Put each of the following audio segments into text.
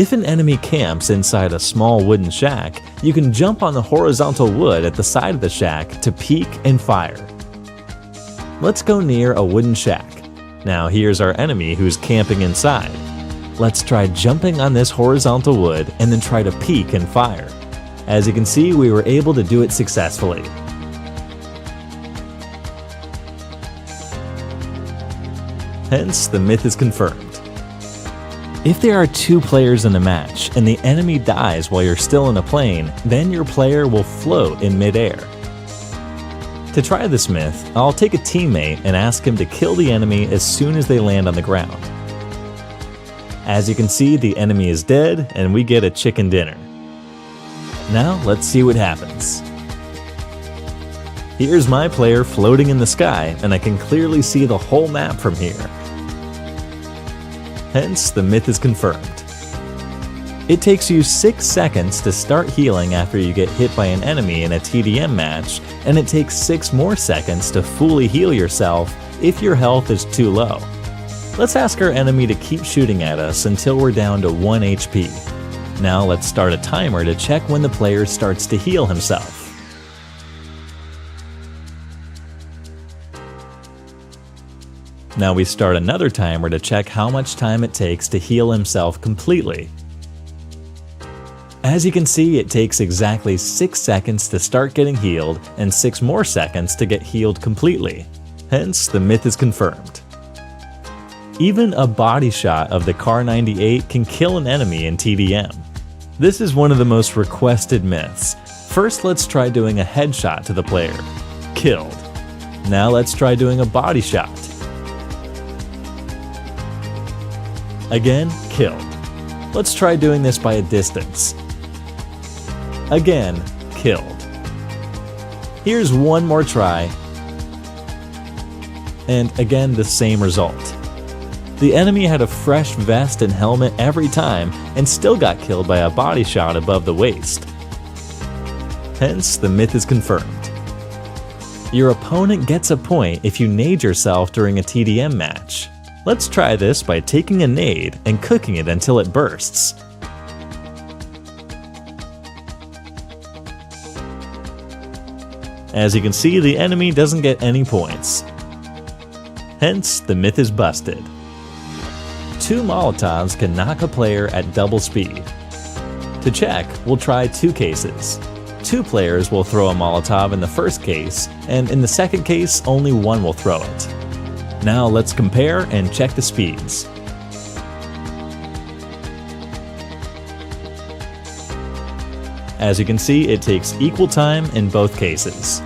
If an enemy camps inside a small wooden shack, you can jump on the horizontal wood at the side of the shack to peek and fire. Let's go near a wooden shack. Now here's our enemy who's camping inside. Let's try jumping on this horizontal wood and then try to peek and fire. As you can see, we were able to do it successfully. Hence, the myth is confirmed. If there are 2 players in a match and the enemy dies while you're still in a plane, then your player will float in midair. To try this myth, I'll take a teammate and ask him to kill the enemy as soon as they land on the ground. As you can see, the enemy is dead and we get a chicken dinner. Now let's see what happens. Here's my player floating in the sky and I can clearly see the whole map from here. Hence, the myth is confirmed. It takes you 6 seconds to start healing after you get hit by an enemy in a TDM match, and it takes 6 more seconds to fully heal yourself if your health is too low. Let's ask our enemy to keep shooting at us until we're down to 1 HP. Now let's start a timer to check when the player starts to heal himself. Now we start another timer to check how much time it takes to heal himself completely. As you can see, it takes exactly 6 seconds to start getting healed and 6 more seconds to get healed completely. Hence, the myth is confirmed. Even a body shot of the Kar 98 can kill an enemy in TDM. This is one of the most requested myths. First, let's try doing a headshot to the player. Killed. Now let's try doing a body shot. Again, killed. Let's try doing this by a distance. Again, killed. Here's one more try. And again, the same result. The enemy had a fresh vest and helmet every time and still got killed by a body shot above the waist. Hence, the myth is confirmed. Your opponent gets a point if you nade yourself during a TDM match. Let's try this by taking a nade and cooking it until it bursts. As you can see, the enemy doesn't get any points. Hence, the myth is busted. 2 Molotovs can knock a player at double speed. To check, we'll try 2 cases. 2 players will throw a Molotov in the first case, and in the second case, only one will throw it. Now let's compare and check the speeds. As you can see, it takes equal time in both cases.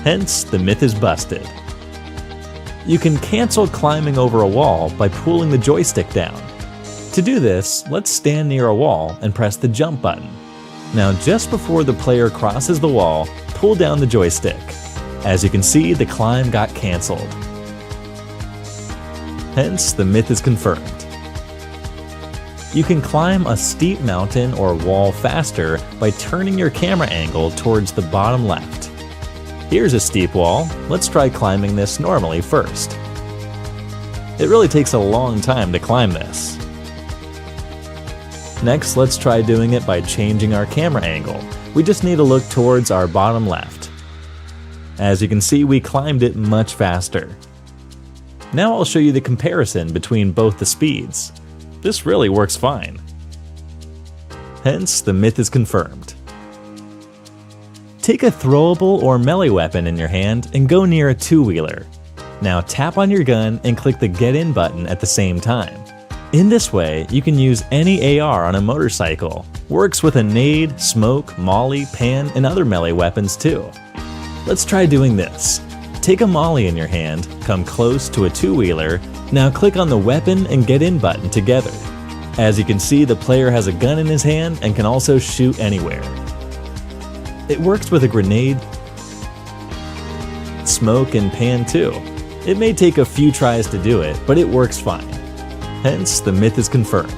Hence, the myth is busted. You can cancel climbing over a wall by pulling the joystick down. To do this, let's stand near a wall and press the jump button. Now just before the player crosses the wall, pull down the joystick. As you can see, the climb got cancelled. Hence, the myth is confirmed. You can climb a steep mountain or wall faster by turning your camera angle towards the bottom left. Here's a steep wall. Let's try climbing this normally first. It really takes a long time to climb this. Next, let's try doing it by changing our camera angle. We just need to look towards our bottom left. As you can see, we climbed it much faster. Now I'll show you the comparison between both the speeds. This really works fine. Hence, the myth is confirmed. Take a throwable or melee weapon in your hand and go near a two-wheeler. Now tap on your gun and click the Get In button at the same time. In this way, you can use any AR on a motorcycle. Works with a nade, smoke, molly, pan, and other melee weapons too. Let's try doing this. Take a molly in your hand, come close to a two-wheeler, now click on the Weapon and Get In button together. As you can see, the player has a gun in his hand and can also shoot anywhere. It works with a grenade, smoke, and pan too. It may take a few tries to do it, but it works fine. Hence, the myth is confirmed.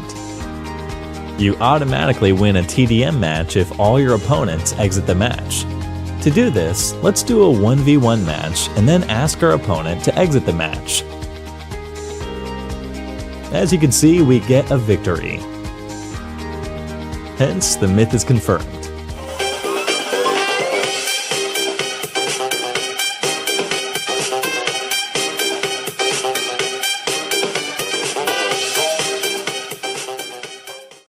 You automatically win a TDM match if all your opponents exit the match. To do this, let's do a 1v1 match and then ask our opponent to exit the match. As you can see, we get a victory. Hence, the myth is confirmed.